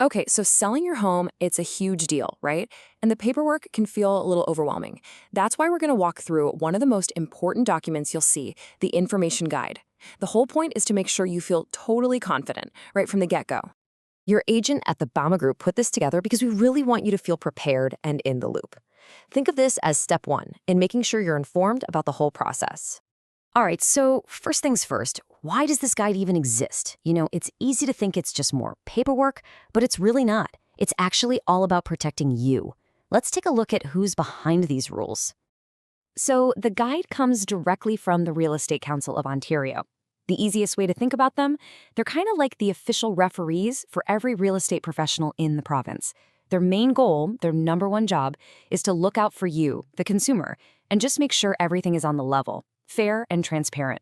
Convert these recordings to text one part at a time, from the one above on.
Okay, so selling your home, it's a huge deal, right? And the paperwork can feel a little overwhelming. That's why we're going to walk through one of the most important documents you'll see, the information guide. The whole point is to make sure you feel totally confident right from the get-go. Your agent at the Bouma Group put this together because we really want you to feel prepared and in the loop. Think of this as step one in making sure you're informed about the whole process. All right, so first things first, why does this guide even exist? It's easy to think it's just more paperwork, but it's really not. It's actually all about protecting you. Let's take a look at who's behind these rules. So the guide comes directly from the Real Estate Council of Ontario. The easiest way to think about them, they're kind of like the official referees for every real estate professional in the province. Their main goal, their number one job, is to look out for you, the consumer, and just make sure everything is on the level, fair and transparent.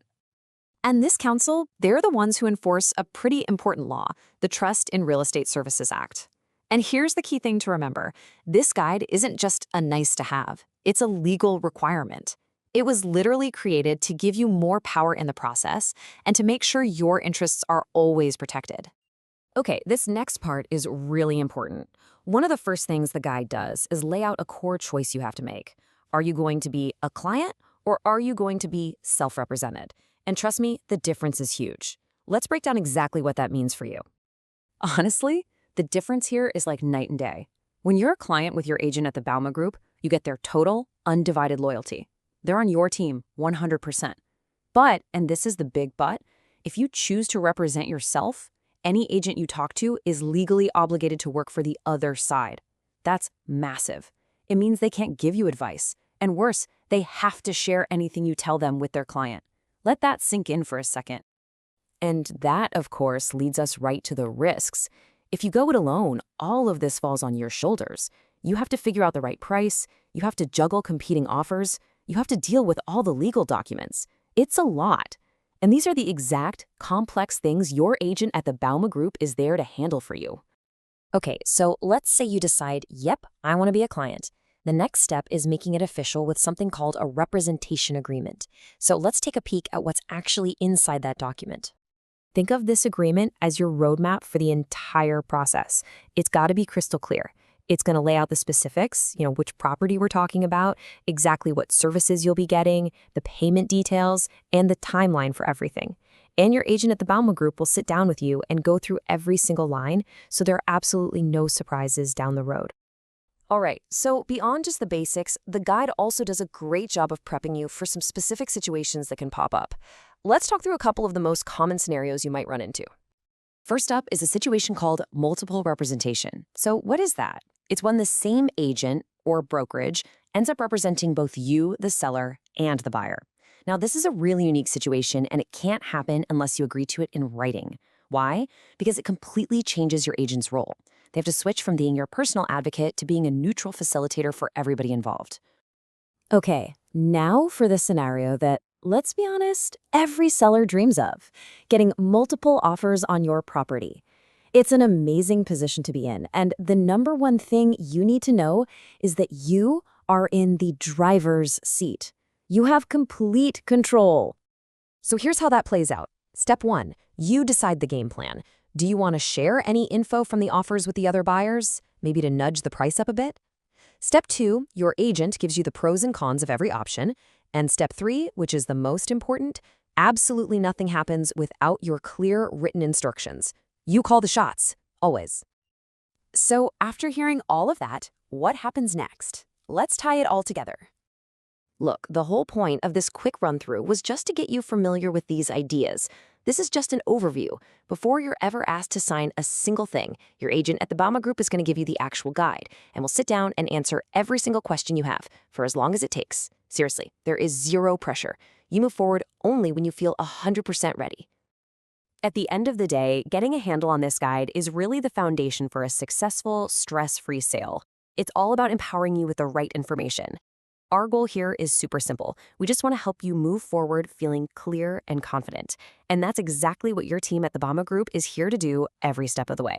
And this council, they're the ones who enforce a pretty important law, the Trust in Real Estate Services Act. And here's the key thing to remember. This guide isn't just a nice to have. It's a legal requirement. It was literally created to give you more power in the process and to make sure your interests are always protected. Okay, this next part is really important. One of the first things the guide does is lay out a core choice you have to make. Are you going to be a client or are you going to be self-represented? And trust me, the difference is huge. Let's break down exactly what that means for you. Honestly, the difference here is like night and day. When you're a client with your agent at the Bouma Group, you get their total, undivided loyalty. They're on your team 100%. But, and this is the big but, if you choose to represent yourself, any agent you talk to is legally obligated to work for the other side. That's massive. It means they can't give you advice. And worse, they have to share anything you tell them with their client. Let that sink in for a second. And that, of course, leads us right to the risks. If you go it alone, all of this falls on your shoulders. You have to figure out the right price. You have to juggle competing offers. You have to deal with all the legal documents. It's a lot. And these are the exact, complex things your agent at the Bouma Group is there to handle for you. Okay, so let's say you decide, yep, I want to be a client. The next step is making it official with something called a representation agreement. So let's take a peek at what's actually inside that document. Think of this agreement as your roadmap for the entire process. It's got to be crystal clear. It's going to lay out the specifics, which property we're talking about, exactly what services you'll be getting, the payment details, and the timeline for everything. And your agent at the Bouma Group will sit down with you and go through every single line, so there are absolutely no surprises down the road. All right, so beyond just the basics, the guide also does a great job of prepping you for some specific situations that can pop up. Let's talk through a couple of the most common scenarios you might run into. First up is a situation called multiple representation. So what is that? It's when the same agent or brokerage ends up representing both you, the seller, and the buyer. Now, this is a really unique situation, and it can't happen unless you agree to it in writing. Why? Because it completely changes your agent's role. They have to switch from being your personal advocate to being a neutral facilitator for everybody involved. Okay, now for the scenario that, let's be honest, every seller dreams of, getting multiple offers on your property. It's an amazing position to be in, and the number one thing you need to know is that you are in the driver's seat. You have complete control. So here's how that plays out. Step one, you decide the game plan. Do you want to share any info from the offers with the other buyers, maybe to nudge the price up a bit? Step two, your agent gives you the pros and cons of every option. And step three, which is the most important, absolutely nothing happens without your clear written instructions. You call the shots, always. So after hearing all of that, what happens next? Let's tie it all together. Look, the whole point of this quick run-through was just to get you familiar with these ideas. This is just an overview. Before you're ever asked to sign a single thing, your agent at the Bouma Group is going to give you the actual guide, and we'll sit down and answer every single question you have for as long as it takes. Seriously, there is zero pressure. You move forward only when you feel 100% ready. At the end of the day, getting a handle on this guide is really the foundation for a successful, stress-free sale. It's all about empowering you with the right information. Our goal here is super simple. We just want to help you move forward feeling clear and confident. And that's exactly what your team at the Bouma Group is here to do every step of the way.